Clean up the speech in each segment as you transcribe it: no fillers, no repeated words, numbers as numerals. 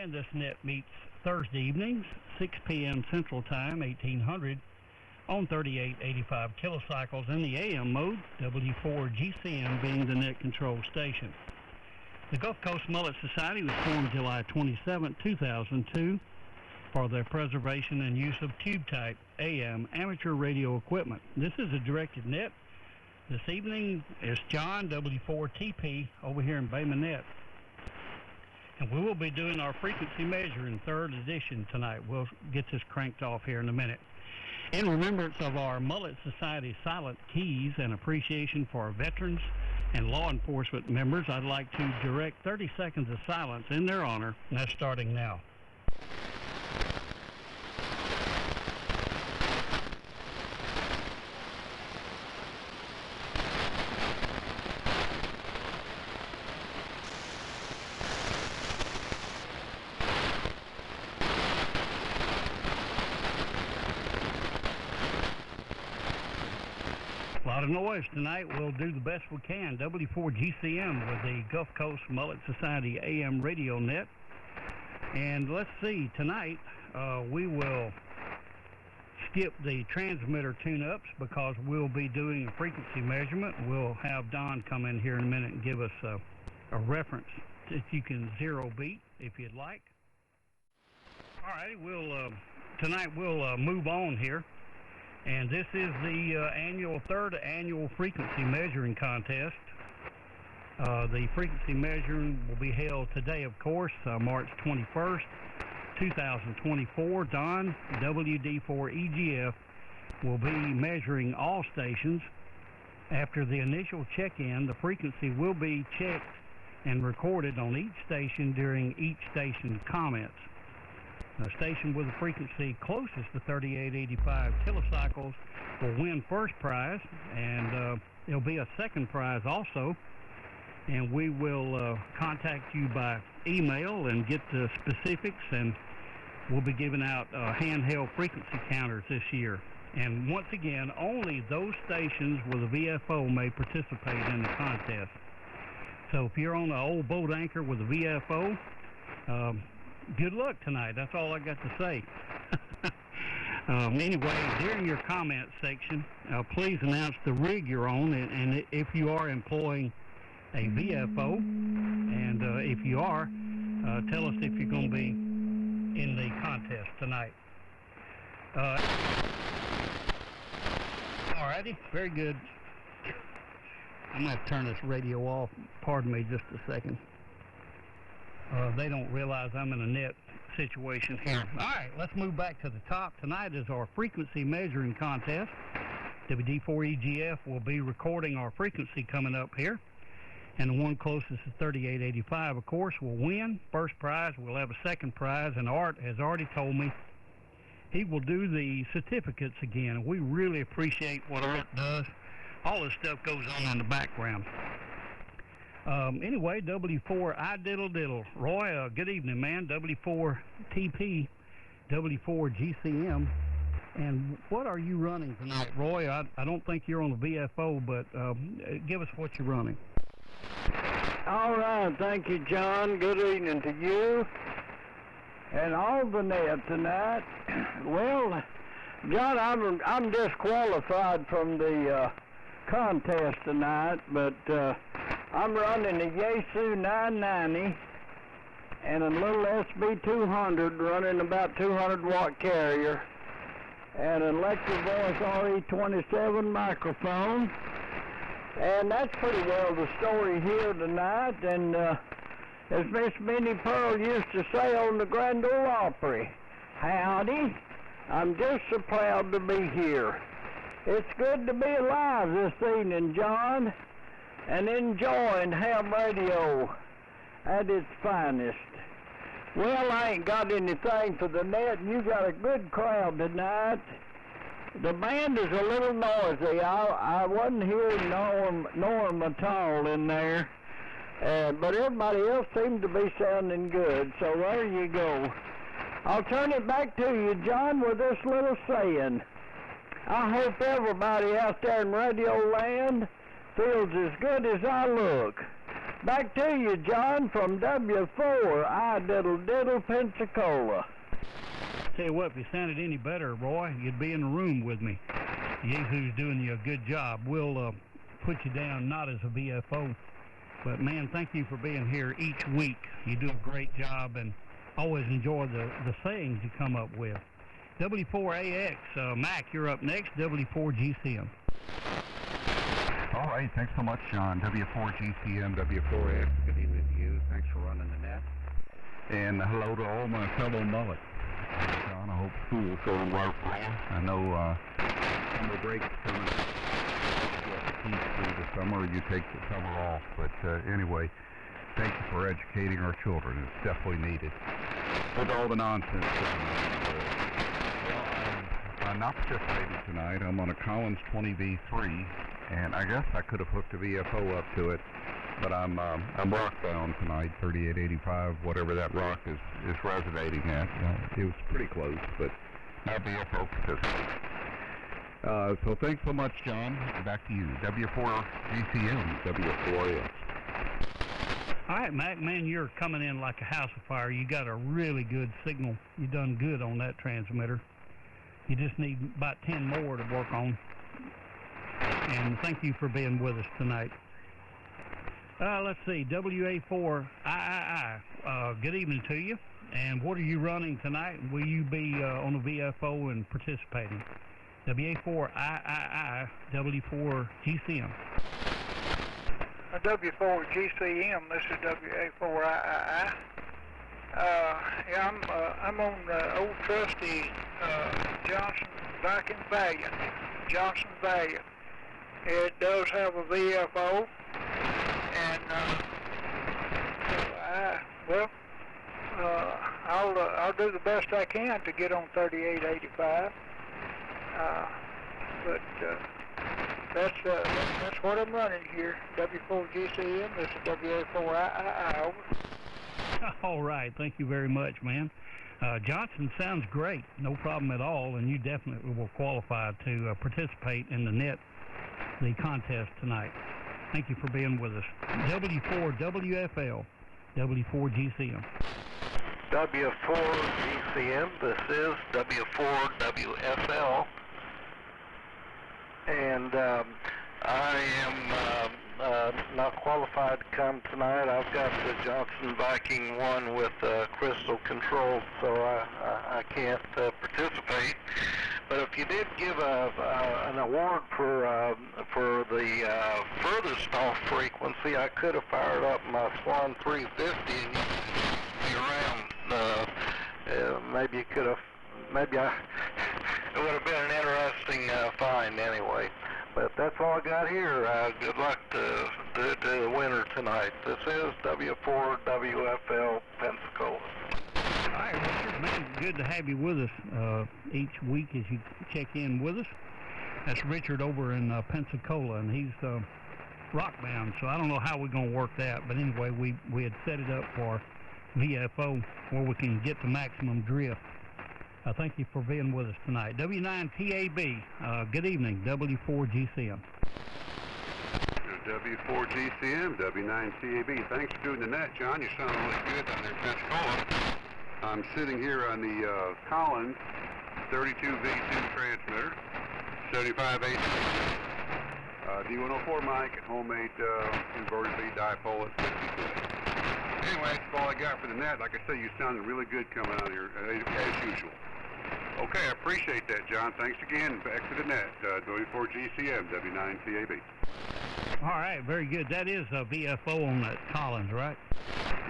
And this net meets Thursday evenings, 6 p.m. Central Time, 1800, on 3885 kilocycles in the AM mode, W4GCM being the net control station. The Gulf Coast Mullet Society was formed July 27, 2002 for the preservation and use of tube-type AM amateur radio equipment. This is a directed net. This evening is John, W4TP, over here in Bay Minette. And we will be doing our frequency measuring third edition tonight. We'll get this cranked off here in a minute. In remembrance of our Mullet Society silent keys and appreciation for our veterans and law enforcement members, I'd like to direct 30 seconds of silence in their honor, and that's starting now. A lot of noise tonight. We'll do the best we can. W4GCM with the Gulf Coast Mullet Society AM radio net. And let's see, tonight we will skip the transmitter tune-ups because we'll be doing a frequency measurement. We'll have Don come in here in a minute and give us a reference that you can zero beat if you'd like. All right, tonight we'll move on here. And this is the third annual frequency measuring contest. The frequency measuring will be held today, of course, March 21st, 2024. Don, WD4EGF, will be measuring all stations. After the initial check-in, the frequency will be checked and recorded on each station during each station's comments. The station with the frequency closest to 3885 kilocycles will win first prize, and there'll be a second prize also. And we will contact you by email and get the specifics, and we'll be giving out handheld frequency counters this year. And once again, only those stations with a VFO may participate in the contest. So if you're on an old boat anchor with a VFO, good luck tonight. That's all I got to say. Anyway, during your comment section, please announce the rig you're on, and if you are employing a VFO, and if you are, tell us if you're going to be in the contest tonight. Alrighty, very good. I'm going to turn this radio off. Pardon me just a second. They don't realize I'm in a net situation here. All right, let's move back to the top. Tonight is our frequency measuring contest. WD4EGF will be recording our frequency coming up here. And the one closest to 3885, of course, will win. First prize, we'll have a second prize. And Art has already told me he will do the certificates again. We really appreciate what Art does. All this stuff goes on in the background. Anyway, W4, I diddle diddle. Roy, good evening, man. W4TP, W4GCM. And what are you running tonight, Roy? I don't think you're on the VFO, but give us what you're running. All right, thank you, John. Good evening to you and all the net tonight. Well, John, I'm disqualified from the contest tonight, but I'm running a Yaesu 990 and a little SB200 running about 200 watt carrier and an electric voice RE27 microphone. And that's pretty well the story here tonight. And as Miss Minnie Pearl used to say on the Grand Ole Opry, howdy, I'm just so proud to be here. It's good to be alive this evening, John, and enjoying ham radio at its finest. Well, I ain't got anything for the net, and you got a good crowd tonight. The band is a little noisy. I wasn't hearing Norm at all in there, but everybody else seemed to be sounding good, so there you go. I'll turn it back to you, John, with this little saying. I hope everybody out there in Radio Land feels as good as I look. Back to you, John, from W4, I diddle Pensacola. Tell you what, if you sounded any better, Roy, you'd be in the room with me. Jesus doing you a good job. We'll put you down not as a VFO, but man, thank you for being here each week. You do a great job, and always enjoy the sayings you come up with. W4AX, Mac, you're up next. W4GCM. All right, thanks so much, John. W4GCM, W4AX, good evening to you. Thanks for running the net. And hello to all my fellow Mullet. John, I hope school's going well for you. I know summer break's coming up. You have to teach through the summer, or you take the summer off. But anyway, thank you for educating our children. It's definitely needed. With all the nonsense I'm not participating tonight. I'm on a Collins 20V3, and I guess I could have hooked a VFO up to it, but I'm rock bound tonight, 3885, whatever that rock is resonating at. It was pretty close, but not VFO participating. So thanks so much, John. Back to you. W4GCM, W4AX. All right, Mac, man, you're coming in like a house of fire. You got a really good signal. You done good on that transmitter. You just need about 10 more to work on. And thank you for being with us tonight. Let's see, WA4III. Good evening to you. And what are you running tonight? Will you be on the VFO and participating? WA4III, W4GCM. W4GCM, this is WA4III. I'm on old trusty Johnson Valiant. It does have a VFO, and I'll do the best I can to get on 3885. But that's what I'm running here. W4GCM. This is WA4III. Over. All right, thank you very much, man. Johnson sounds great, no problem at all, and you definitely will qualify to participate in the contest tonight. Thank you for being with us. W4WFL, W4GCM. W4GCM, this is W4WFL, and I am not qualified to come tonight. I've got the Johnson Viking 1 with crystal control, so I can't participate. But if you did give an award for the furthest off frequency, I could have fired up my Swan 350 and be around. Maybe it would have been an interesting find anyway. But that's all I got here. Good luck to the winner tonight. This is W4WFL Pensacola. All right, Richard, man, good to have you with us each week as you check in with us. That's Richard over in Pensacola, and he's rockbound, so I don't know how we're going to work that. But anyway, we had set it up for VFO where we can get the maximum drift. Thank you for being with us tonight. W9TAB, good evening, W4GCM. W4GCM, W9TAB. Thanks for doing the net, John. You sound really good down there in Pensacola. I'm sitting here on the Collins 32V2 transmitter, 75 AC. D104 mic and homemade inverted V dipole at 50 today. Anyway, that's all I got for the net. Like I say, you sounded really good coming out here, as usual. Okay, I appreciate that, John. Thanks again. Back to the net, W4GCM, W9TAB. All right, very good. That is a VFO on that Collins, right?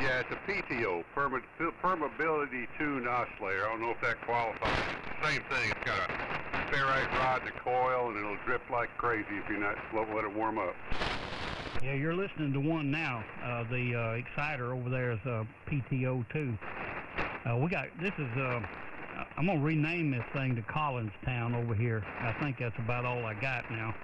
Yeah, it's a PTO, permeability tuned oscillator. I don't know if that qualifies. It's the same thing. It's got a ferrite rod and a coil, and it'll drift like crazy if you're not slow to let it warm up. Yeah, you're listening to one now. The exciter over there is a PTO too. I'm going to rename this thing to Collins Town over here. I think that's about all I got now.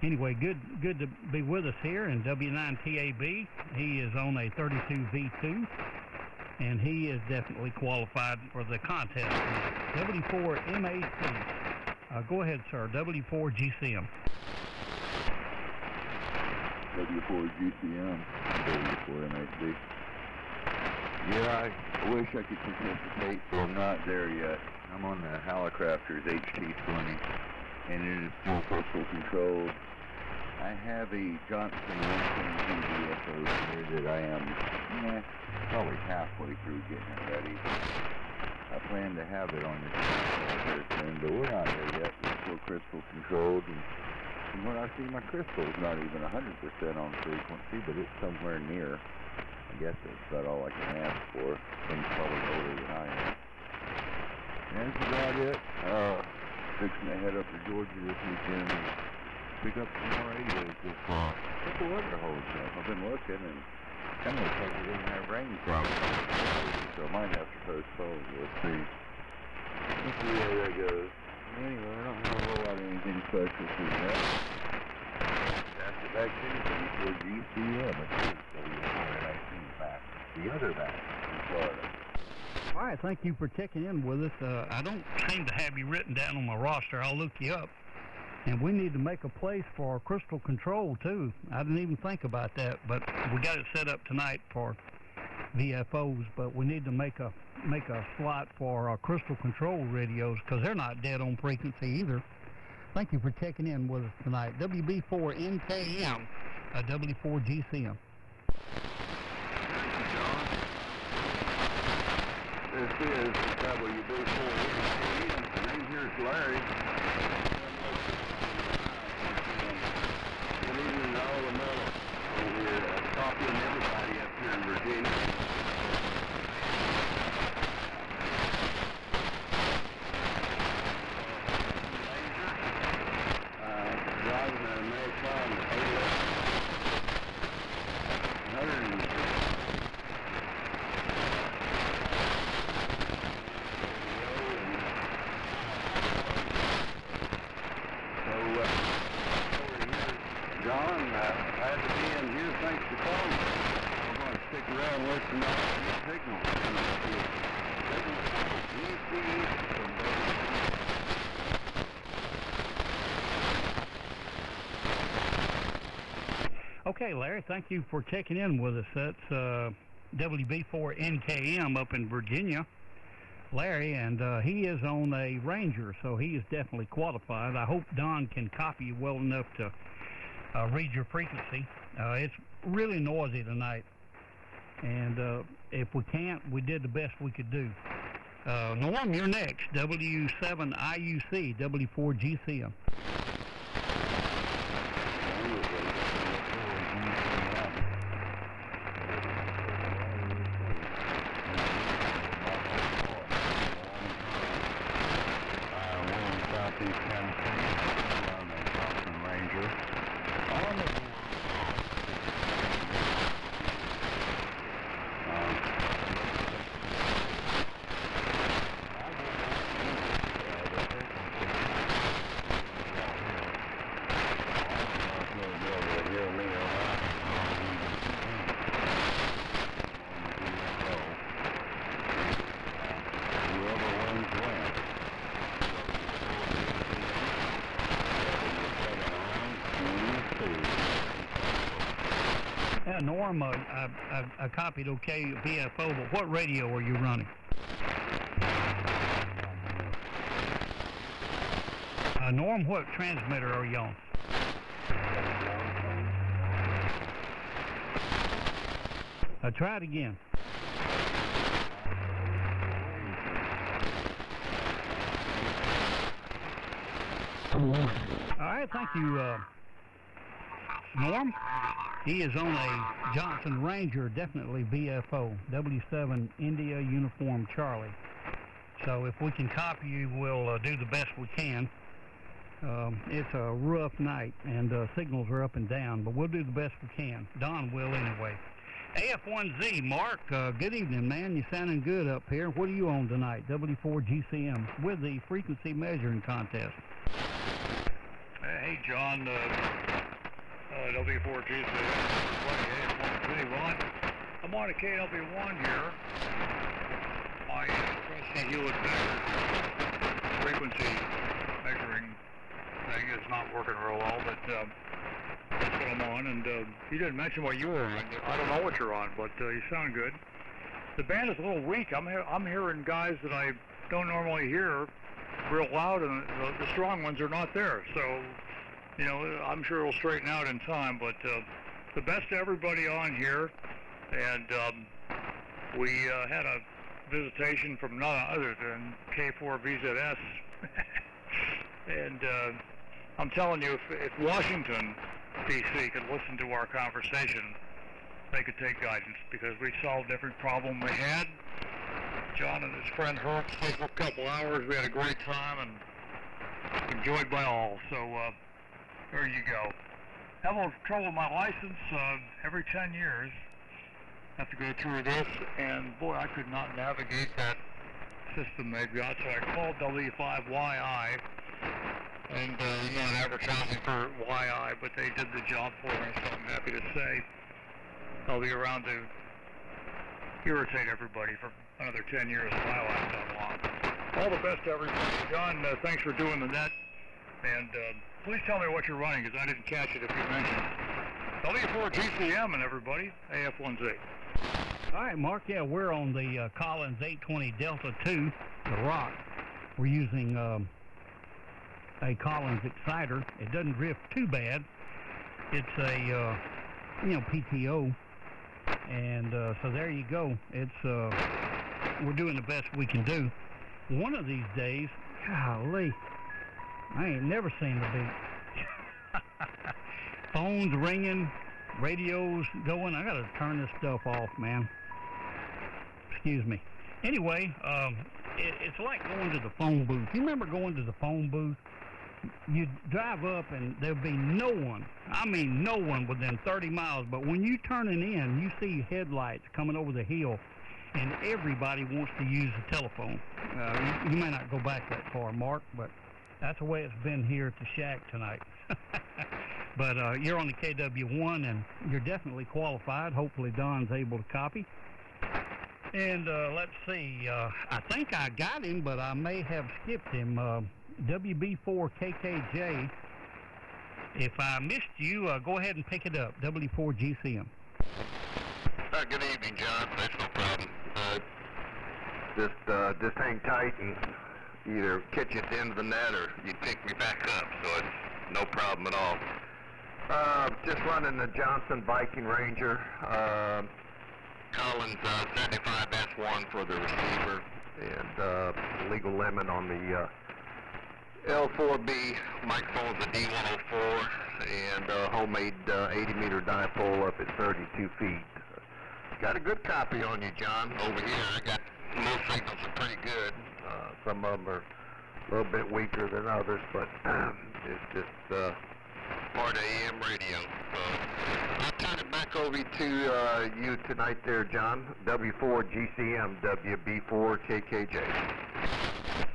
Anyway, good to be with us here in W9TAB. He is on a 32V2, and he is definitely qualified for the contest. W4MAC. Go ahead, sir. W4GCM. W4GCM, W4MHD. Yeah, I wish I could participate, but I'm not there yet. I'm on the Halicrafter's HT20, and it is full crystal controlled. I have a Johnson 122 VFO here that I am probably halfway through getting it ready. I plan to have it on the channel here soon, but we're not there yet. It's still crystal controlled, and from what I see, my crystal is not even 100% on frequency, but it's somewhere near. I guess that's about all I can ask for. Things probably older than I am. And that's about it. Fixing to head up to Georgia this weekend and pick up some more radios this fall. What the weather holds up. I've been looking, and kind of looks like we're going to have rain probably. So I might have to postpone. We'll see. We'll see how that goes. Anyway, I don't have a whole lot of anything special for that. Pass it back to you for GCM. Back. The other back in Florida. All right, thank you for checking in with us. I don't seem to have you written down on my roster. I'll look you up. And we need to make a place for crystal control, too. I didn't even think about that, but we got it set up tonight for VFOs, but we need to make a slot for crystal control radios, because they're not dead on frequency either. Thank you for checking in with us tonight. WB4NKM, W4GCM. This is W4GCM. My name here is Larry. Good evening to all the Mullet. We're copying everybody up here in Virginia. Driving a Mayflower 100. John, glad to be in here. Thanks for calling. We're going to stick around and listen to the signal coming up here. Okay, Larry, thank you for checking in with us. That's WB4NKM up in Virginia. Larry, and he is on a Ranger, so he is definitely qualified. I hope Don can copy you well enough to read your frequency. It's really noisy tonight, and if we can't, we did the best we could do. Norm, you're next. W7IUC, W4GCM. Norm, I copied OK VFO, but what radio are you running? Norm, what transmitter are you on? Try it again. All right, thank you, Norm. He is on a Johnson Ranger, definitely VFO, W7 India Uniform Charlie. So if we can copy you, we'll do the best we can. It's a rough night, and signals are up and down, but we'll do the best we can. Don will anyway. AF1Z, Mark, good evening, man. You're sounding good up here. What are you on tonight? W4GCM with the frequency measuring contest. Hey, John. W4GCM, AF1Z. Well, I'm on a KW1 here. My trusty Hewlett-Packard frequency measuring thing is not working real well, but it's what I'm on, and you didn't mention what you were on. I don't know what you're on, but you sound good. The band is a little weak. I'm hearing guys that I don't normally hear real loud, and the strong ones are not there. So, you know, I'm sure it'll straighten out in time, but the best to everybody on here, and we had a visitation from none other than K4VZS, and I'm telling you, if Washington, D.C. could listen to our conversation, they could take guidance, because we solved every problem we had. John and his friend Herb stayed for a couple hours. We had a great time and enjoyed by all. So there you go. Have a little trouble with my license every 10 years. Have to go through this, and boy, I could not navigate that system they've got. So I called W5YI, and I'm not advertising for YI, but they did the job for me. So I'm happy to say I'll be around to irritate everybody for another 10 years of my life that long. All the best to everybody. John, thanks for doing the net. And please tell me what you're running, because I didn't catch it if you mentioned. W4GCM and everybody, AF1Z. All right, Mark, yeah, we're on the Collins 820 Delta 2, the Rock. We're using a Collins exciter. It doesn't drift too bad. It's a, PTO. And so there you go. It's we're doing the best we can do. One of these days, golly, I ain't never seen the beat. Phones ringing, radios going. I gotta turn this stuff off, man. Excuse me. Anyway, it's like going to the phone booth. You remember going to the phone booth? You drive up and there'll be no one, I mean no one within 30 miles, but when you turning in, you see headlights coming over the hill, and everybody wants to use the telephone. You may not go back that far, Mark, but that's the way it's been here at the shack tonight. But you're on the KW1, and you're definitely qualified. Hopefully Don's able to copy. And let's see, I think I got him, but I may have skipped him. WB4KKJ. If I missed you, go ahead and pick it up. W4GCM. Good evening, John. That's no problem. Just hang tight and either catch you at the end of the net or you pick me back up, so it's no problem at all. Just running the Johnson Viking Ranger. Collins 75S1 for the receiver, and legal limit on the L4B microphone's a D104, and homemade 80-meter dipole up at 32 feet. Got a good copy on you, John. Over here, I got most signals are pretty good. Some of them are a little bit weaker than others, but it's just part of AM radio. So I'll turn it back over to you tonight there, John. W4GCM, WB4KKJ.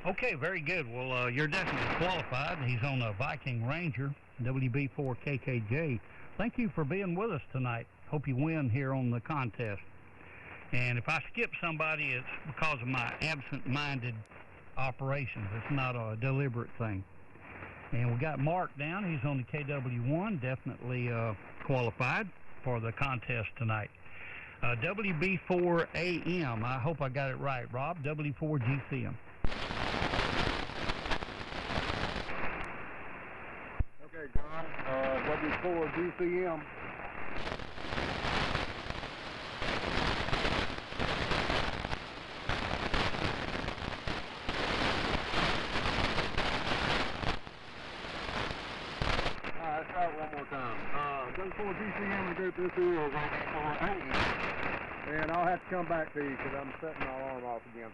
Okay, very good. Well, you're definitely qualified. He's on a Viking Ranger, WB4KKJ. Thank you for being with us tonight. Hope you win here on the contest. And if I skip somebody, it's because of my absent-minded operations. It's not a deliberate thing. And we got Mark down. He's on the KW1, definitely qualified for the contest tonight. WB4AM, I hope I got it right, Rob. W4GCM. Okay, John. W4GCM. Let's try it one more time. W4GCM, and this is W4AM. And I'll have to come back to you because I'm setting my alarm off again.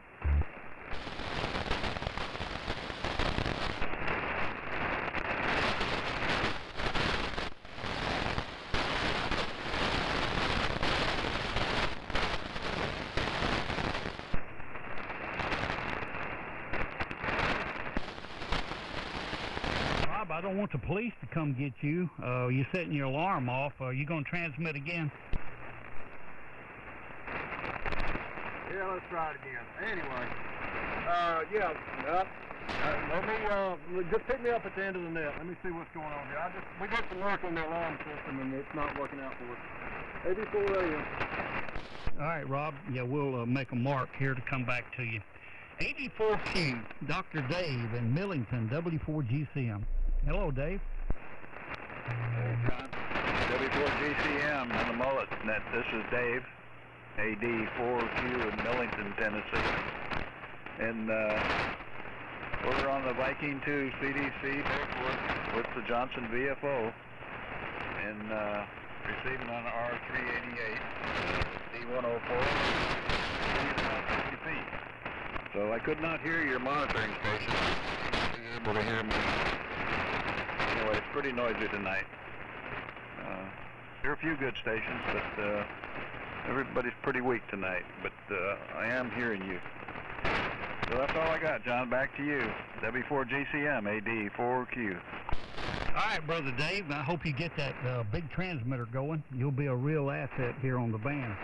I don't want the police to come get you. You're setting your alarm off. Are you going to transmit again? Yeah, let's try it again. Anyway, yeah, Let me, just pick me up at the end of the net. Let me see what's going on here. We got some work on the alarm system, and it's not working out for us. 84 AM. All right, Rob. Yeah, we'll make a mark here to come back to you. 84Q, Dr. Dave in Millington, W4GCM. Hello, Dave. Hey, John. W4GCM on the Mullet Net. This is Dave, AD4Q in Millington, Tennessee. And we're on the Viking 2 CDC with the Johnson VFO and receiving on R388 D104 about 50 feet. So I could not hear your monitoring station. I was able to hear me. Anyway, it's pretty noisy tonight. There are a few good stations, but everybody's pretty weak tonight. But I am hearing you. So that's all I got, John. Back to you. W4GCM, AD4Q. All right, Brother Dave. I hope you get that big transmitter going. You'll be a real asset here on the band.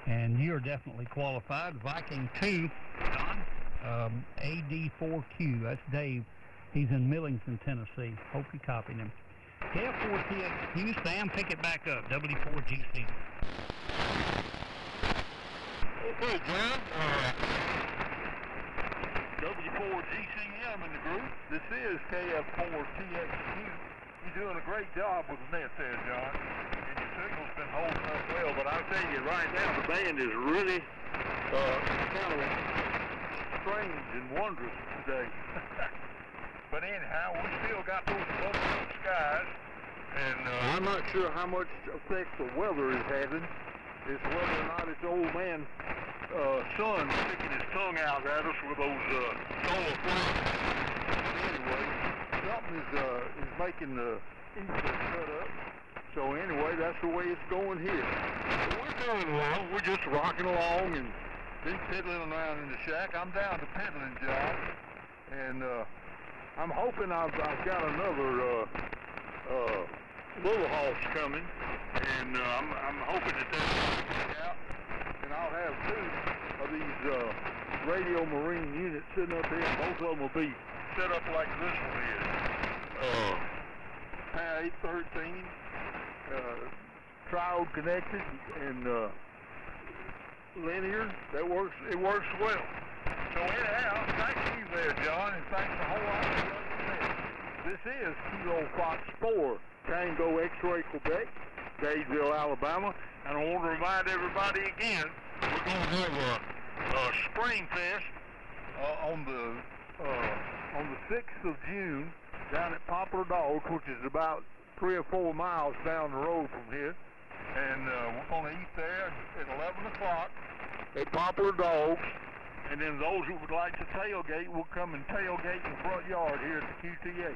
And you're definitely qualified. Viking 2, John, AD4Q. That's Dave. He's in Millington, Tennessee. Hope you copied him. KF4TXQ, Sam, pick it back up. W4GC. Okay, John. W4GCM in the group. This is KF4TXQ. You're doing a great job with the net there, John. And your signal's been holding up well, but I'll tell you right now, the band is really kind of strange and wondrous today. But anyhow, we still got those above blue skies, and I'm not sure how much effect the weather is having. It's whether or not it's old man son sticking his tongue out at us with those solar flares. Anyway, something is making the ether cut up. So anyway, that's the way it's going here. But we're doing well. We're just rocking along and been piddling around in the shack. I'm down to piddling, John, and I'm hoping I've got another little hoss coming, and I'm hoping that that's going to work out, and I'll have 2 of these radio marine units sitting up here, and both of them will be set up like this one is. 813, triode connected, and linear. It works well. So anyhow, thank you there, John, and thanks a whole lot for running this. This is Kilo Fox 4, Tango X-Ray Quebec, Gainesville, Alabama, and I want to remind everybody again, we're going to have a spring fest on the 6th of June down at Poplar Dogs, which is about 3 or 4 miles down the road from here, and we're going to eat there at 11 o'clock at Poplar Dogs. And then those who would like to tailgate will come and tailgate in the front yard here at the QTA.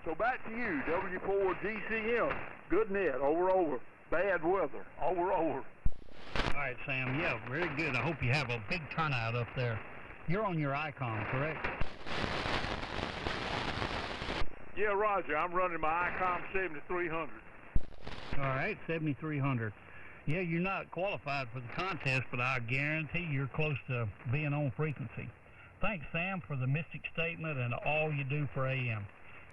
So back to you, W4GCM. Good net, over. Bad weather, over. All right, Sam. Yeah, very good. I hope you have a big turnout up there. You're on your Icon, correct? Yeah, Roger. I'm running my Icon 7300. All right, 7300. Yeah, you're not qualified for the contest, but I guarantee you're close to being on frequency. Thanks, Sam, for the mystic statement and all you do for AM.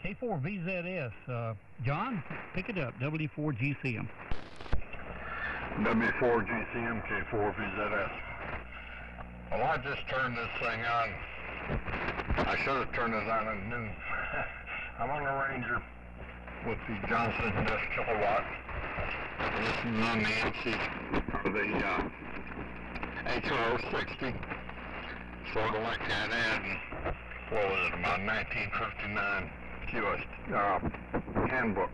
K4VZS. John, pick it up. W4GCM. W4GCM, K4VZS. Well, I just turned this thing on. I should have turned it on at noon. I'm on the Ranger with the Johnson Nest kilowatt. This is on the MC for the HRO60. Sort of like that ad, what was it, about 1959 QS handbook.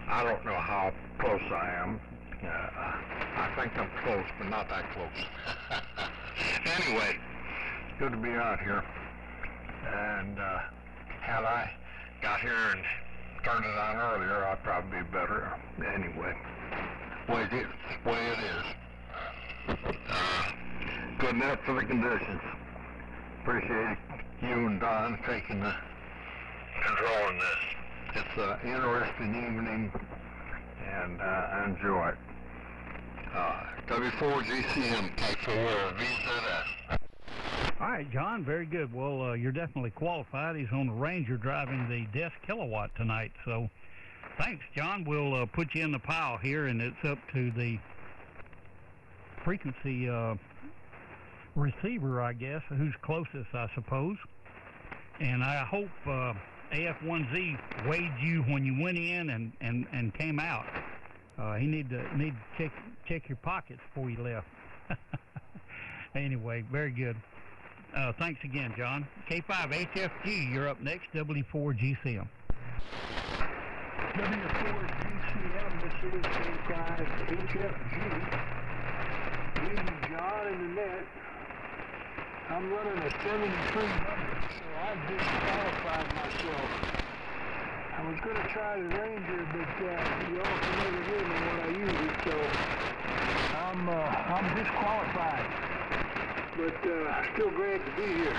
I don't know how close I am. I think I'm close, but not that close. Anyway, it's good to be out here. And had I got here and turned it on earlier, I'd probably be better. Anyway, way it is. Good enough for the conditions. Appreciate you and Don taking the control in this. It's an interesting evening, and I enjoy it. W4GCM, K4VZS. right, John, very good. Well, you're definitely qualified. He's on the Ranger driving the Desk Kilowatt tonight. So thanks, John. We'll put you in the pile here, and it's up to the frequency receiver, I guess, who's closest, I suppose. And I hope AF1Z weighed you when you went in and came out. He need to check your pockets before you left. Anyway, very good. Thanks again, John. K5HFG, you're up next, W4GCM. W4GCM, this is K5HFG. Leading John in the net. I'm running a 7300, so I've disqualified myself. I was going to try the Ranger, but you all can never hear me when I use it, so I'm disqualified. But still glad to be here.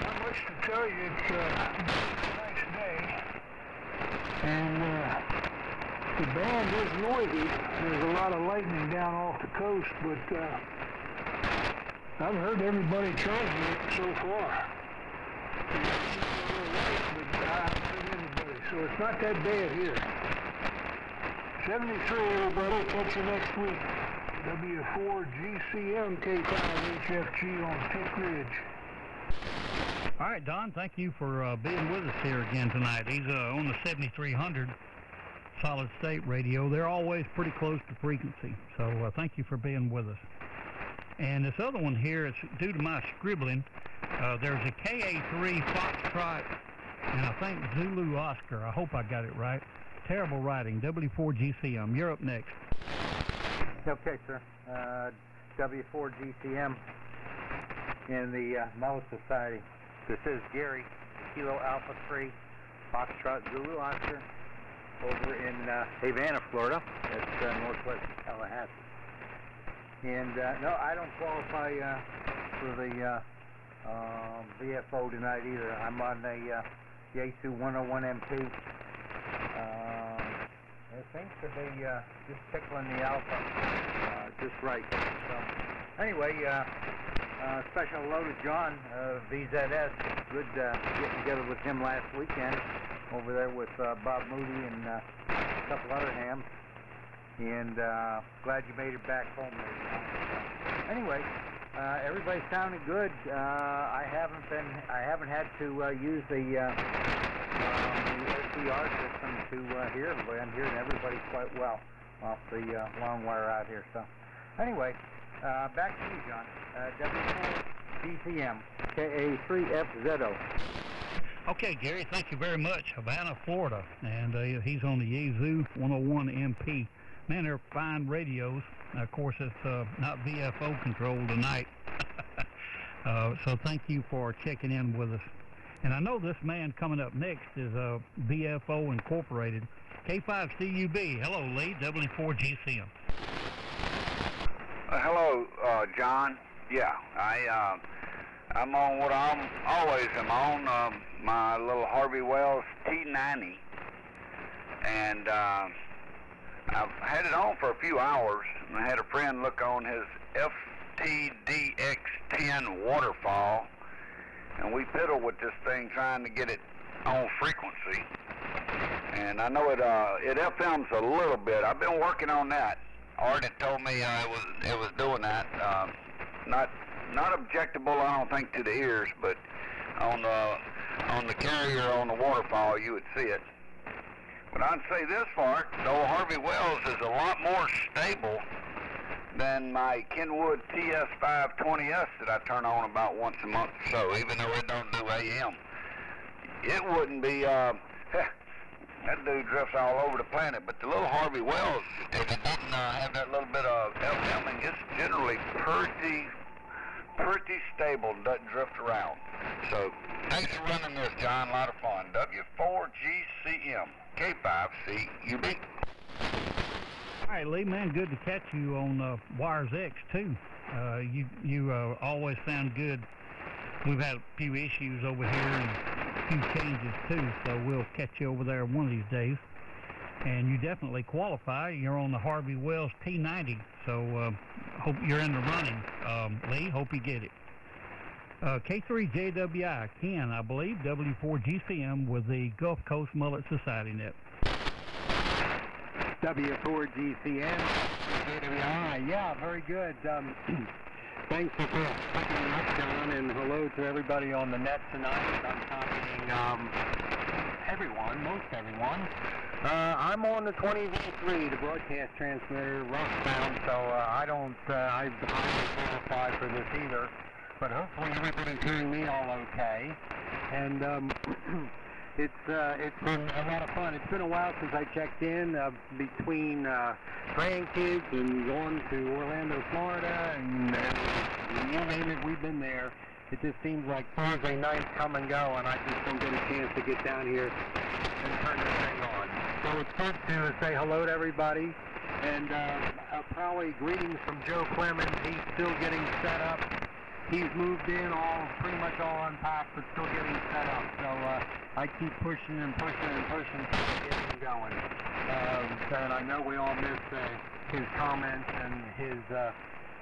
Not much to tell you. It's a nice day, and the band is noisy. There's a lot of lightning down off the coast, but I've heard everybody transmit so far. So it's not that bad here. 73, everybody. Catch you next week. W4GCM K5HFG on Tick Ridge. All right, Don, thank you for being with us here again tonight. He's on the 7300 solid state radio. They're always pretty close to frequency, so thank you for being with us. And this other one here, it's due to my scribbling. There's a KA3 Foxtrot, and I think Zulu Oscar. I hope I got it right. Terrible writing. W4GCM. You're up next. Okay, sir. W4GCM in the Mullet Society. This is Gary, Kilo Alpha 3, Foxtrot Zulu Oscar, over in Havana, Florida. That's northwest Tallahassee. And no, I don't qualify for the VFO tonight either. I'm on the Yaesu 101 MP. It seems to be just tickling the alpha just right. So anyway, special hello to John, VZS. Good getting together with him last weekend over there with Bob Moody and a couple other hams. And glad you made it back home there, John. So, anyway, everybody sounded good. I haven't had to use the SDR system to hear everybody. I'm hearing everybody quite well off the long wire out here. So anyway, back to you, John. W4GCM KA3FZO. Okay, Gary, thank you very much. Havana, Florida, and he's on the Yaesu 101 MP. Man, they're fine radios. Of course, it's not VFO controlled tonight. So thank you for checking in with us. And I know this man coming up next is VFO Incorporated. K5CUB. Hello, Lee. W4GCM. Hello, John. Yeah, I'm on what I'm always am on, my little Harvey Wells T90. And I've had it on for a few hours, and I had a friend look on his FTDX10 waterfall, and we fiddle with this thing trying to get it on frequency. And I know it FMs a little bit. I've been working on that. Art had told me it was doing that. Not objectable, I don't think, to the ears, but on the carrier on the waterfall you would see it. But I'd say this far, the old Harvey Wells is a lot more stable than my Kenwood TS520S that I turn on about once a month or so, even though it don't do AM. It wouldn't be, that dude drifts all over the planet, but the little Harvey Wells, if it didn't have that little bit of FMing, it's generally pretty stable and doesn't drift around. So, thanks for running this, John. A lot of fun. W4GCM. K5CUB. All right, Lee, man, good to catch you on Wires X, too. You always sound good. We've had a few issues over here and a few changes, too, so we'll catch you over there one of these days. And you definitely qualify. You're on the Harvey Wells T90, so hope you're in the running, Lee. Hope you get it. K3JWI, Ken, I believe, W4GCM with the Gulf Coast Mullet Society Net. W4GCM, JWI, yeah, very good. Thanks for picking me up, John, and hello to everybody on the net tonight. I'm copying everyone, most everyone. I'm on the 20V3, the broadcast transmitter, rough-bound, so I'm highly qualified for this either. But hopefully everybody's hearing me all okay. And it's been a lot of fun. It's been a while since I checked in between grandkids and going to Orlando, Florida, and you name it, we've been there. It just seems like Thursday nights come and go, and I just don't get a chance to get down here and turn this thing on. So it's good to say hello to everybody, and probably greetings from Joe Clemens. He's still getting set up. He's moved in, pretty much all unpacked, but still getting set up. So I keep pushing and pushing and pushing to get him going. And I know we all miss his comments and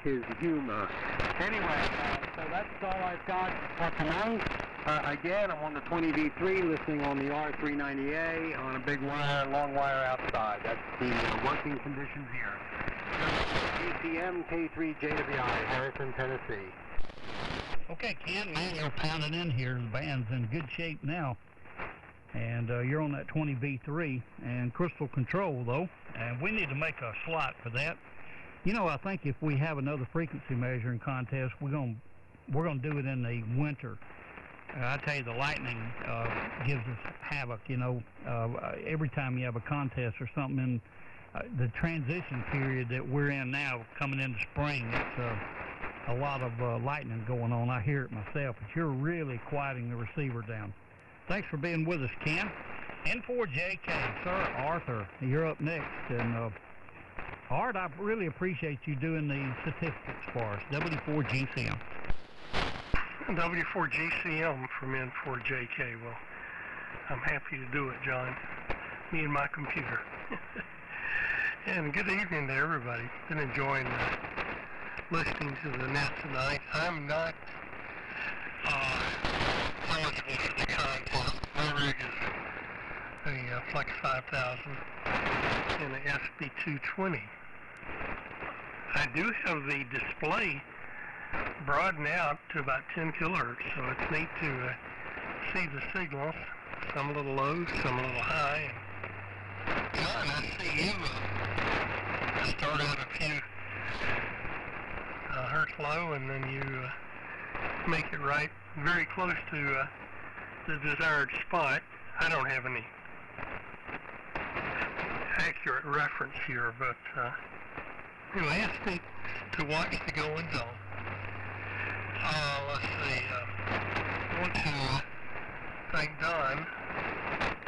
his humor. Anyway, so that's all I've got for tonight. Again, I'm on the 20V3 listening on the R390A on a big wire, long wire outside. That's the working conditions here. GCM K3JWI, Harrison, Tennessee. Okay, Ken, man, you're pounding in here. The band's in good shape now. And you're on that 20V3 and crystal control, though. And we need to make a slot for that. You know, I think if we have another frequency measuring contest, we're gonna do it in the winter. I tell you, the lightning gives us havoc. You know, every time you have a contest or something in the transition period that we're in now, coming into spring, it's a lot of lightning going on. I hear it myself, but you're really quieting the receiver down. Thanks for being with us, Ken. N4JK, sir, Arthur, you're up next. And Art, I really appreciate you doing the statistics for us. W4GCM. W4GCM from N4JK. Well, I'm happy to do it, John. Me and my computer. And good evening to everybody. Been enjoying listening to the net tonight. I'm not eligible for the contest. My rig is a Flex 5000 and an SB220. I do have the display broadened out to about 10 kilohertz, so it's neat to see the signals. Some a little low, some a little high. John, I see you start out a few hertz low, and then you make it right very close to the desired spot. I don't have any accurate reference here, but anyway, it's neat to watch the goings on. Let's see, I want to thank Don,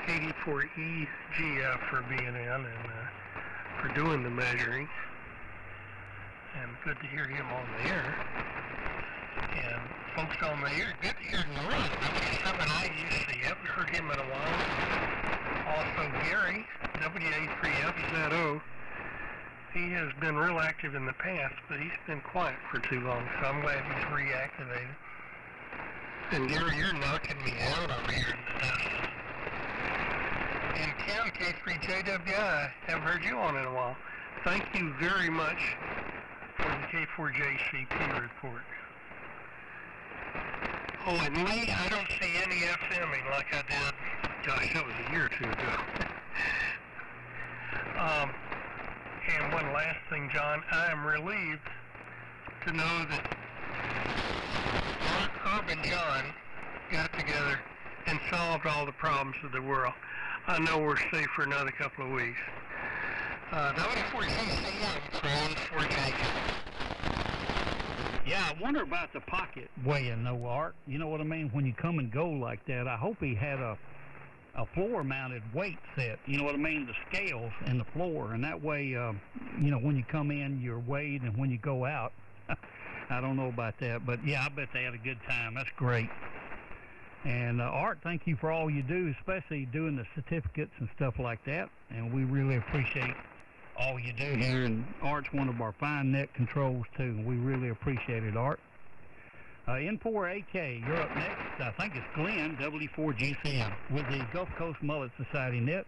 84EGF, for being in and for doing the measuring. And good to hear him on the air. And folks on the air, good to hear Norman, W7IUC. Haven't heard him in a while. Also Gary, WA3FZO. He has been real active in the past, but he's been quiet for too long, so I'm glad he's reactivated. And Gary, you're knocking me out over here in the dust. And Ken, K3JWI, haven't heard you on in a while. Thank you very much for the K4JCP report. Oh, and Lee, I don't see any FMing like I did, gosh, that was a year or two ago. And one last thing, John, I am relieved to know that Herb and John got together and solved all the problems of the world. I know we're safe for another couple of weeks. W4GCM from N4JK. Yeah, I wonder about the pocket weighing, though, Art. You know what I mean? When you come and go like that, I hope he had a floor-mounted weight set. You know what I mean? The scales in the floor, and that way, you know, when you come in, you're weighed, and when you go out, I don't know about that, but yeah, I bet they had a good time. That's great. And Art, thank you for all you do, especially doing the certificates and stuff like that. And we really appreciate all you do here. And Art's one of our fine net controls too. And we really appreciate it, Art. N4AK, you're up next. I think it's Glenn, W4GCM, with the Gulf Coast Mullet Society Net,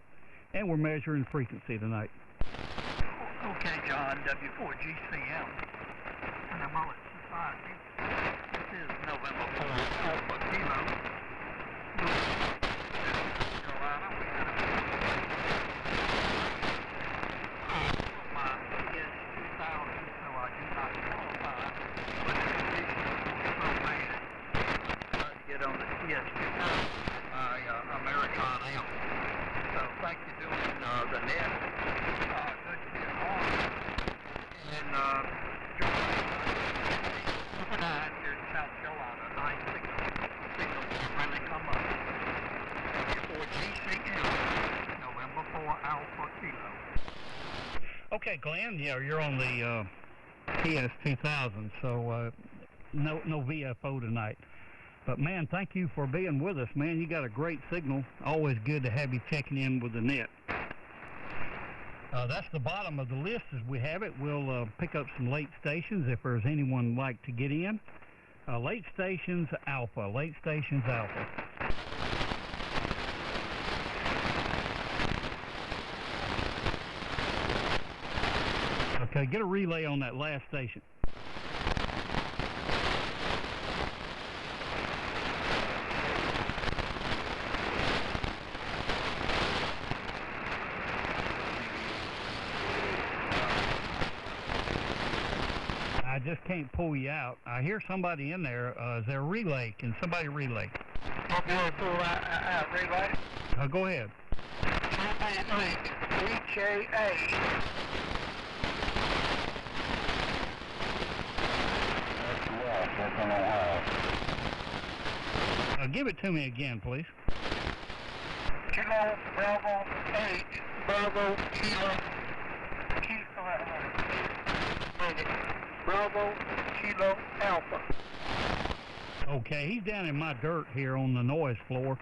and we're measuring frequency tonight. Okay, John, W4GCM and the Mullet Society. This is November 4th, Alpha Kilo. Carolina, we had my PS 2000, so I do not qualify, but the conditions were so bad. Get on the PS 2000, Ameritron amp. So thank you for doing the net. Good to be on. And overnight here in South Carolina, nice signal finally come up. W4GCM, November 4 Alpha Kilo. Okay, Glenn, yeah, you're on the PS 2000, so no VFO tonight. But man, thank you for being with us, man. You got a great signal. Always good to have you checking in with the net. That's the bottom of the list as we have it. We'll pick up some late stations if there's anyone like to get in. Late stations Alpha. Late stations Alpha. Okay, get a relay on that last station. I just can't pull you out. I hear somebody in there. Is there a relay? Can somebody relay? Okay, pull out relay. Go ahead. HAA. Give it to me again, please. Kilo Bravo 8 Bravo Kilo Bravo Kilo Alpha. Okay, he's down in my dirt here on the noise floor.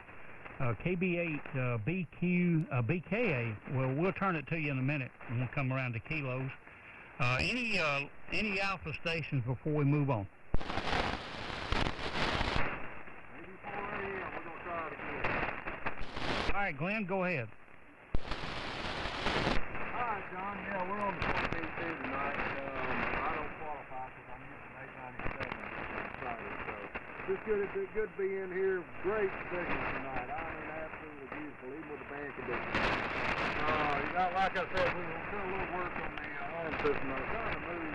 KB8 BKA. Well, we'll turn it to you in a minute when we come around to kilos. Any Alpha stations before we move on? All right, Glenn, go ahead. All right, John. Yeah, we're on the 22 tonight. I don't qualify because I'm using 897 on Friday, so just good to be in here. Great signal tonight. I mean, absolutely beautiful, even with the band conditions. Like I said, we will do a little work on the arm system. I was trying to move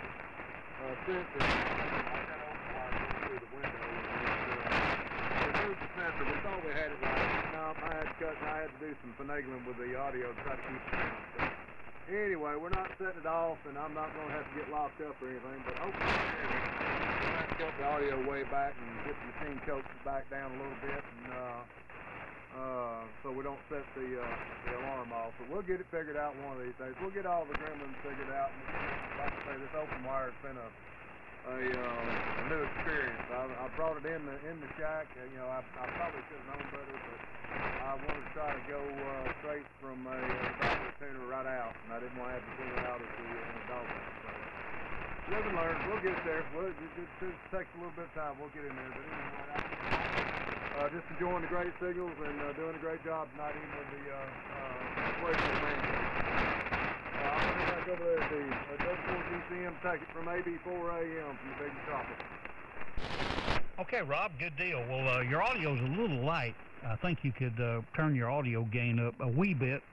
sensor. I got open wire through the window. We moved the sensor. We thought we had it right. No, I had to do some finagling with the audio to try to keep it down. So, anyway, we're not setting it off, and I'm not going to have to get locked up or anything, but hopefully we'll have to cut the audio way back and get the machine coaxed back down a little bit, and so we don't set the alarm off. But we'll get it figured out one of these days. We'll get all the gremlins figured out, and like I say, this open wire has been a new experience. I brought it in the shack. I probably should have known better, but I wanted to try to go straight from a doctor tuner right out, and I didn't want to have the tuner out as the dog pound. So live and learn. We'll get there. It just takes a little bit of time. We'll get in there. But anyway, just enjoying the great signals and doing a great job tonight, even with the operational manual. I'm going to back over there to W4GCM, take it from AB4AM from the Big Metropolis. Okay, Rob, good deal. Well, your audio's a little light. I think you could turn your audio gain up a wee bit.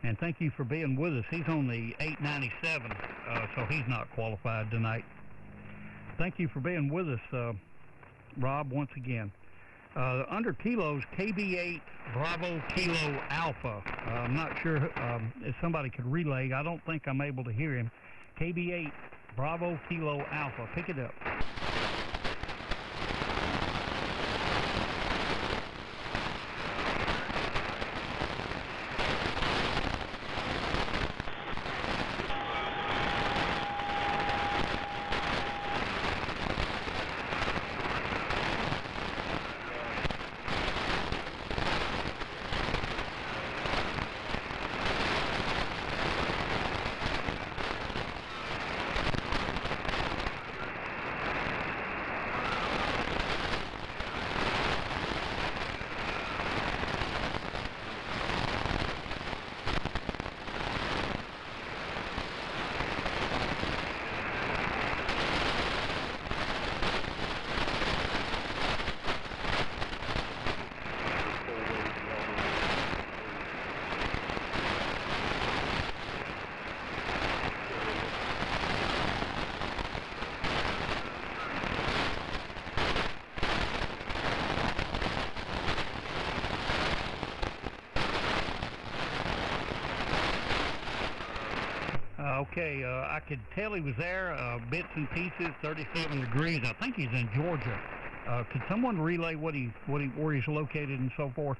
And thank you for being with us. He's on the 897, so he's not qualified tonight. Thank you for being with us, Rob, once again. Under kilos, KB8 Bravo Kilo Alpha. I'm not sure if somebody could relay. I don't think I'm able to hear him. KB8 Bravo Kilo Alpha. Pick it up. okay. I could tell he was there, bits and pieces, 37 degrees. I think he's in Georgia. Could someone relay where he's located and so forth?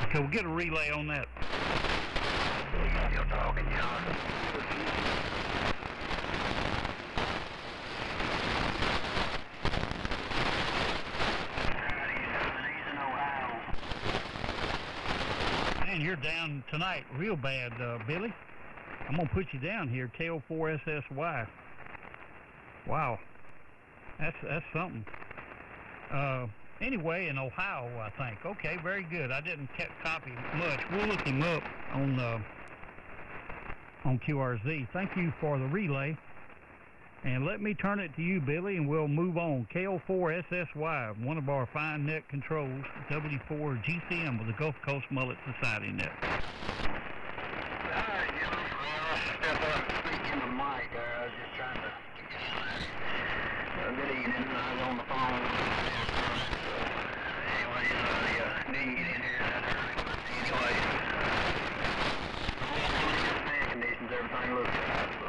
Okay, we'll get a relay on that. You're talking, John. Man, you're down tonight real bad, Billy. I'm going to put you down here, KO4SSY. Wow. That's something. Anyway, in Ohio, I think. Okay, very good. I didn't copy much. We'll look him up on QRZ. Thank you for the relay. And let me turn it to you, Billy, and we'll move on. KO4SSY, one of our fine net controls, W4GCM with the Gulf Coast Mullet Society net. Step up and speak into the mic. I was just trying to good evening. I was on the phone. Anyway, didn't get in here that early. Anyway, fan conditions, everything looks good. So,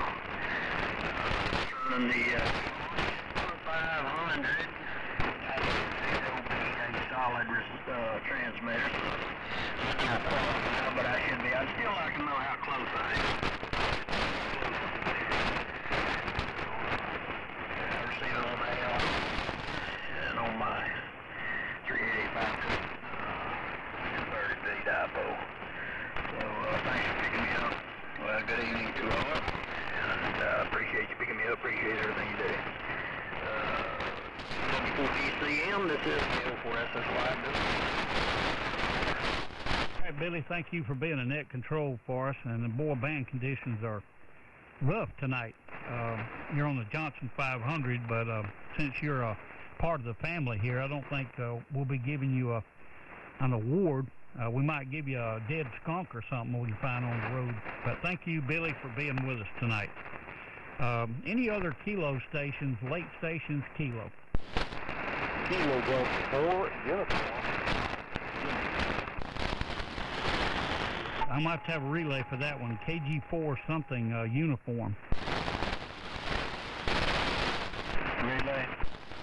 running the 500. It'll be a solid transmitter. I'm not qualified, but I should be. I'd still like to know how close I am. Receiver on my L and on my 385 30D dipole. So thanks for picking me up. Well, good evening to all. And appreciate you picking me up. Appreciate everything you do. W4GCM, this is KO4SSY. All right, Billy, thank you for being a net control for us. And the boy, band conditions are rough tonight. You're on the Johnson 500, but since you're a part of the family here, I don't think we'll be giving you an award. We might give you a dead skunk or something we can find on the road. But thank you, Billy, for being with us tonight. Any other kilo stations, late stations, kilo? Kilo Delta 4, uniform. I might have to have a relay for that one. KG4 something, uniform. Relay.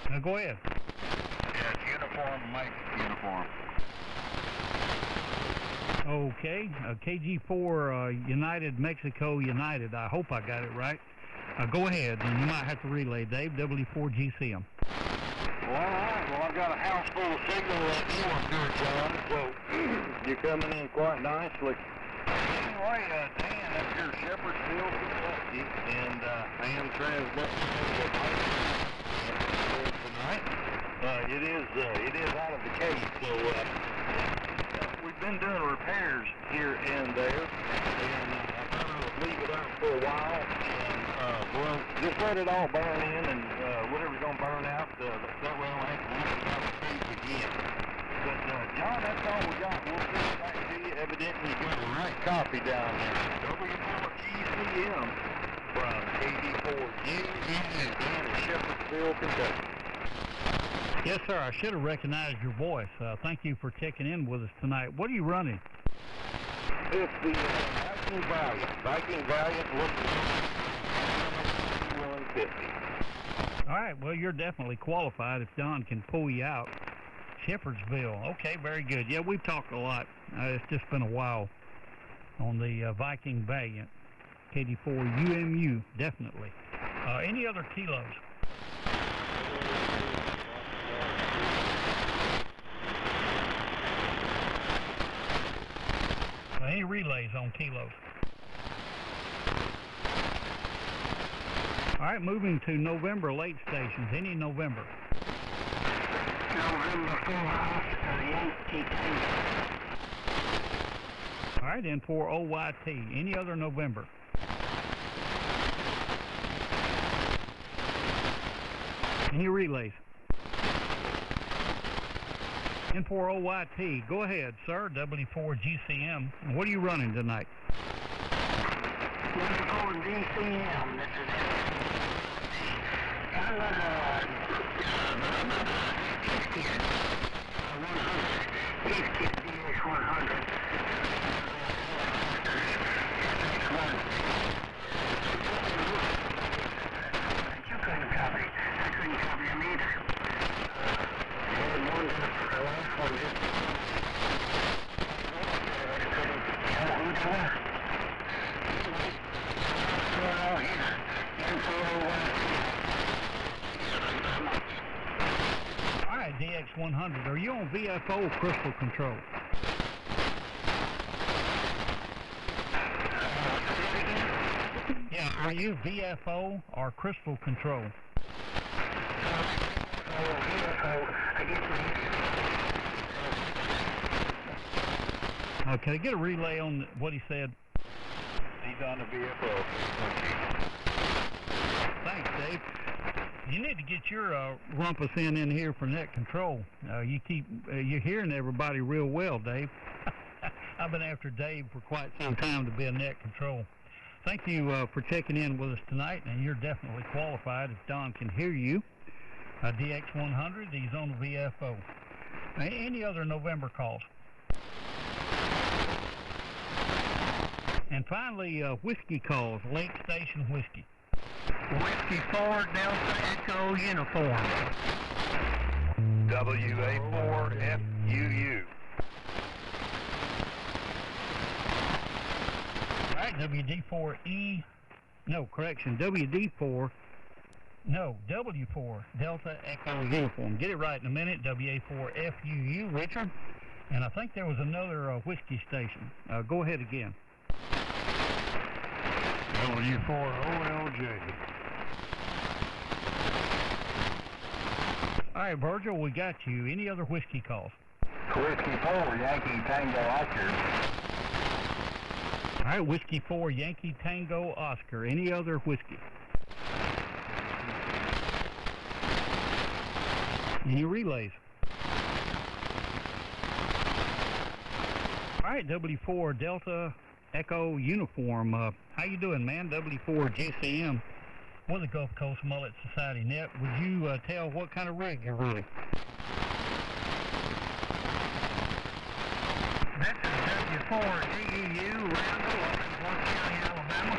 Now go ahead. Yeah, it's uniform, Mike. Uniform. Okay, KG4 United, Mexico United. I hope I got it right. Go ahead, and you might have to relay, Dave, W4GCM. Well, all right. Well, I've got a house full of signal like you up here, John, so you're coming in quite nicely. Anyway, Dan up here, Shepherdsville, Kentucky, and I am transmitting tonight. It is out of the case, so we've been doing repairs here and there, and I thought I would leave it out for a while, and well, just let it all burn in, and whatever's going to burn out, that way I don't have to leave it out of the case again. But, John, that's all we got. We'll send it back to you. Evidently, you got the right copy down there. W4GCM from KD4U in Shepherdsville, Kentucky. Yes, sir. I should have recognized your voice. Thank you for checking in with us tonight. What are you running? It's the Viking Valiant. Viking Valiant looking 150. All right. Well, you're definitely qualified if Don can pull you out. Shepherdsville. Okay, very good. Yeah, we've talked a lot. It's just been a while on the Viking Valiant. KD4UMU, definitely. Any other kilos? Any relays on kilos? All right, moving to November late stations. Any November? November 4 Yankee 2. All right, then for OYT. Any other November? Any relays? N4 OYT. Go ahead, sir. W4GCM. What are you running tonight? W4GCM. This is I run 100. DX100. You couldn't copy. I couldn't copy him either. The one to the last one just... All right, DX100, are you on VFO crystal control? Yeah, are you VFO or crystal control? Can I get a relay on what he said? He's on the VFO. Thanks, Dave. You need to get your rumpus in here for net control. You're hearing everybody real well, Dave. I've been after Dave for quite some time to be a net control. Thank you for checking in with us tonight, and you're definitely qualified if Don can hear you. DX100, he's on the VFO. Any other November calls? And finally, whiskey calls, Lake Station Whiskey. Whiskey 4 Delta Echo Uniform. WA4 FUU. All right, WD4E, no, correction, WD4, no, W4 Delta Echo Uniform. Get it right in a minute, WA4 FUU, Richard. And I think there was another whiskey station. Go ahead again. W4OLJ. All right, Virgil, we got you. Any other whiskey calls? Whiskey 4 Yankee Tango Oscar. All right, Whiskey 4 Yankee Tango Oscar. Any other whiskey? Any relays? All right, W4 Delta Echo Uniform. How you doing, man? W4GCM with the Gulf Coast Mullet Society Net. Would you tell what kind of rig you're running? This is W4GEU Randall up in Clark County, Alabama.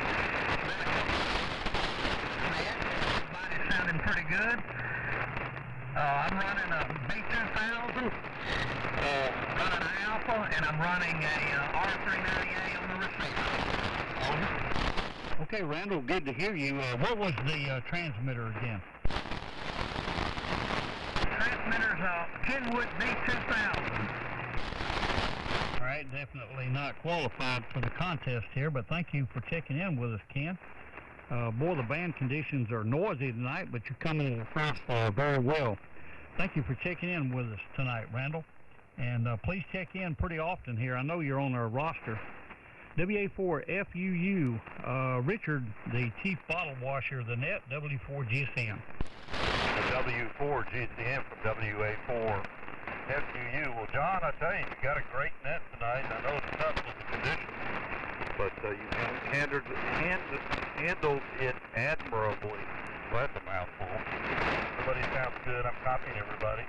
Everybody's sounding pretty good. I'm running a B2000, running an Alpha, and I'm running a R390A on the receiver. Over. Okay, Randall, good to hear you. What was the transmitter again? Transmitter's a Kenwood B2000. All right, definitely not qualified for the contest here, but thank you for checking in with us, Ken. Boy, the band conditions are noisy tonight, but you're coming in across very well. Thank you for checking in with us tonight, Randall. And please check in pretty often here. I know you're on our roster. WA4FUU, Richard, the chief bottle washer of the net, W4GCM. W4GCM from WA4 FUU. Well, John, I tell you, you got a great net tonight. I know it's tough with the conditions, but you handled it admirably. Well, that's a mouthful. Everybody sounds good. I'm copying everybody.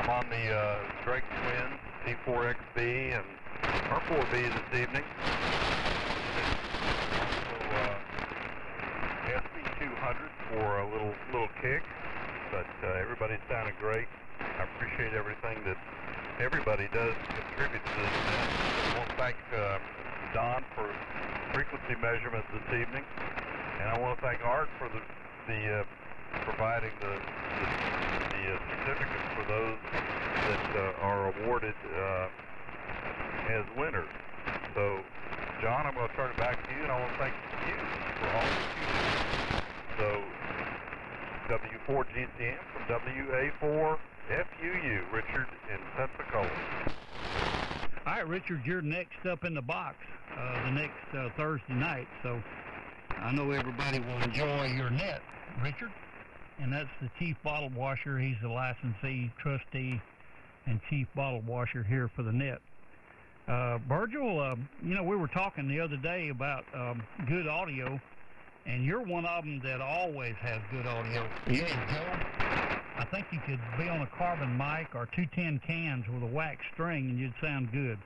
I'm on the Drake Twins, T4XB, and R4B this evening. Also, SB200 for a little kick, but everybody sounded great. I appreciate everything that everybody does to contribute to this event. I want to thank Don for frequency measurements this evening, and I want to thank Art for the providing the certificates for those that are awarded as winners. So, John, I'm going to turn it back to you, and I want to thank you for all that you do. So, W4GCM from WA4 FUU, Richard in Pensacola. All right, Richard, you're next up in the box the next Thursday night, so I know everybody will enjoy your net, Richard. And that's the chief bottle washer. He's the licensee, trustee, and chief bottle washer here for the net. Virgil, you know, we were talking the other day about good audio, and you're one of them that always has good audio. You and Joe? I think you could be on a carbon mic or 210 cans with a wax string and you'd sound good.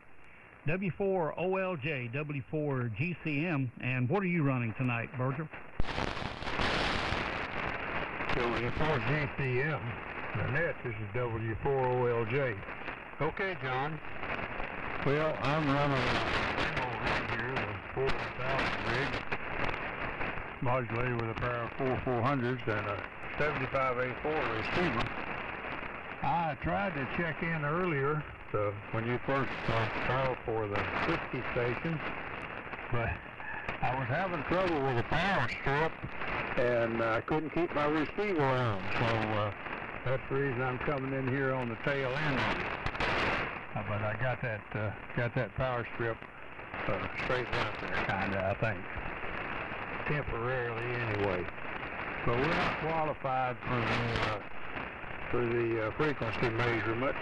W4OLJ, W4GCM, and what are you running tonight, Virgil? W4GCM, the net. This is W4OLJ. Okay, John. Well, I'm running a rig here, the 41000 rig, modulated with a pair of 4400s and a 75A4 receiver. I tried to check in earlier when you first called for the whiskey station, but I was having trouble with the power strip and I couldn't keep my receiver on, so that's the reason I'm coming in here on the tail end of it. But I got that power strip straightened out there, kinda, I think, temporarily anyway. But we're not qualified for the frequency measurement.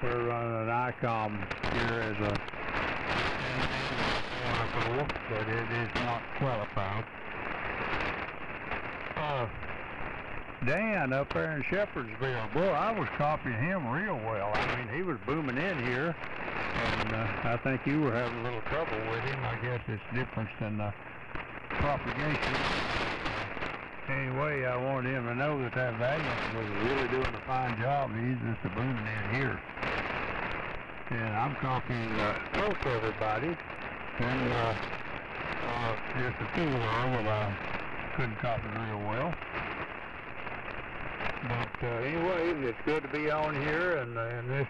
We're running an ICOM here as a waterfall, but it is not qualified. Dan up there in Shepherdsville, boy, I was copying him real well. I mean, he was booming in here, and I think you were having a little trouble with him. I guess it's difference in propagation. Anyway, I wanted him to know that Valiant was really doing a fine job. He's just a booming in here. And I'm copying close to everybody, and just a few of them I couldn't copy real well. But anyway, it's good to be on here, and this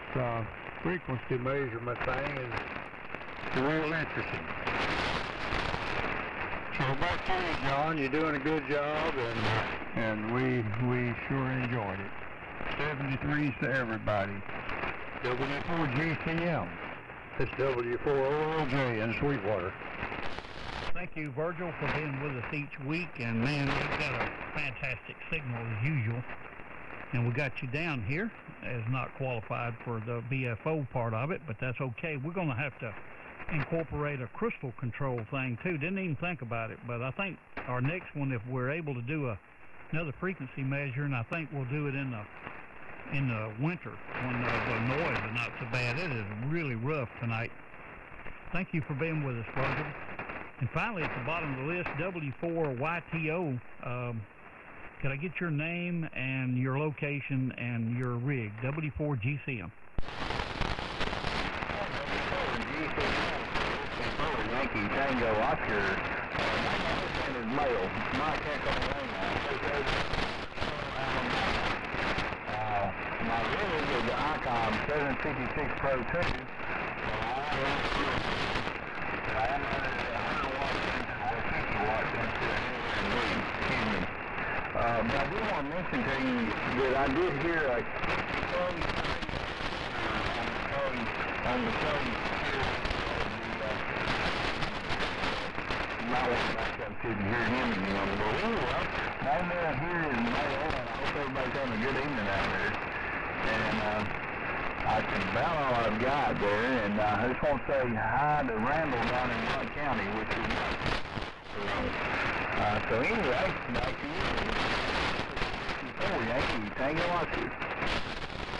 frequency measurement thing is real interesting. So back to you, John. You're doing a good job, and we sure enjoyed it. 73s to everybody. W4GCM. It's W4OLJ in Sweetwater. Thank you, Virgil, for being with us each week, and man, we've got a fantastic signal as usual. And we got you down here as not qualified for the BFO part of it, but that's okay. We're going to have to incorporate a crystal control thing too. Didn't even think about it, but I think our next one, if we're able to do another frequency measure, and I think we'll do it in the winter when the noise is not so bad. It is really rough tonight. Thank you for being with us, Virgil. And finally, at the bottom of the list, W4YTO. Could I get your name and your location and your rig? W4GCM. Yankee Tango Oscar. And his male. Mike Echo my rig is the ICOM 756 Pro 2. I am running at 100 watts or 50 watts into it. Excuse me. But I do want to mention to you that I did hear a on the phone here. You might want to back up so you can hear him again. But anyway, I'm down here in Mullet, and I hope everybody's having a good evening out there. And that's about all I've got there. And I just want to say hi to Randall down in Mullet County, which is nice. So anyway, back to you. Yankee Tango Oscar.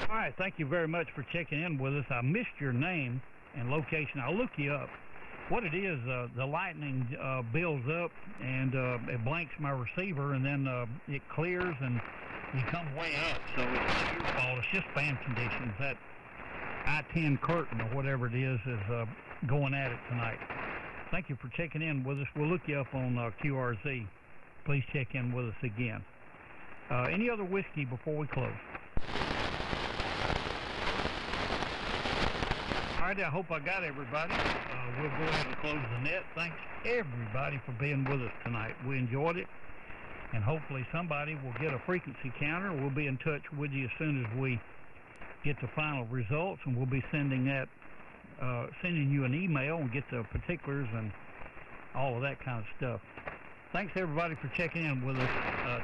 All right, thank you very much for checking in with us. I missed your name and location. I'll look you up. What it is, the lightning builds up and it blanks my receiver, and then it clears and you come way up. So it's not your fault. It's just fan conditions. That I-10 curtain or whatever it is going at it tonight. Thank you for checking in with us. We'll look you up on QRZ. Please check in with us again. Any other whiskey before we close? All right, I hope I got everybody. We'll go ahead and close the net. Thanks, everybody, for being with us tonight. We enjoyed it, and hopefully somebody will get a frequency counter. We'll be in touch with you as soon as we get the final results, and we'll be sending you an email and get the particulars and all of that kind of stuff. Thanks, everybody, for checking in with us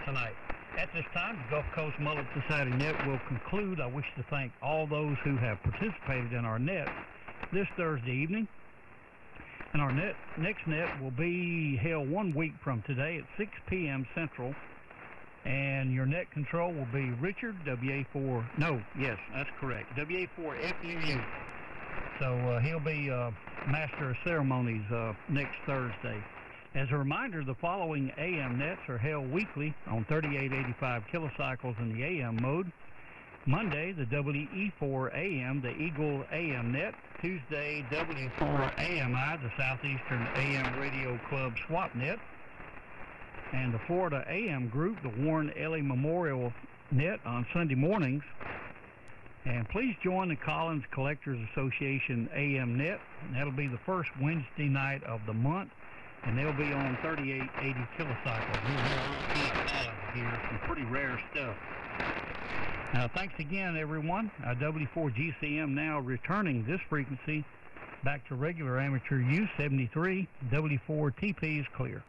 tonight. At this time, the Gulf Coast Mullet Society Net will conclude. I wish to thank all those who have participated in our net this Thursday evening. And our next net will be held 1 week from today at 6 p.m. Central And your net control will be Richard, WA4, no, yes, that's correct, WA4FUU. So he'll be Master of Ceremonies next Thursday. As a reminder, the following AM nets are held weekly on 3885 kilocycles in the AM mode. Monday, the WE4 AM, the Eagle AM net. Tuesday, W4 AMI, the Southeastern AM Radio Club swap net. And the Florida AM group, the Warren Ellie Memorial net on Sunday mornings. And please join the Collins Collectors Association AM net. And that'll be the first Wednesday night of the month. And they'll be on 3880 kilocycles. We'll hear some pretty rare stuff. Thanks again, everyone. W4GCM now returning this frequency back to regular amateur use, 73. W4TP is clear.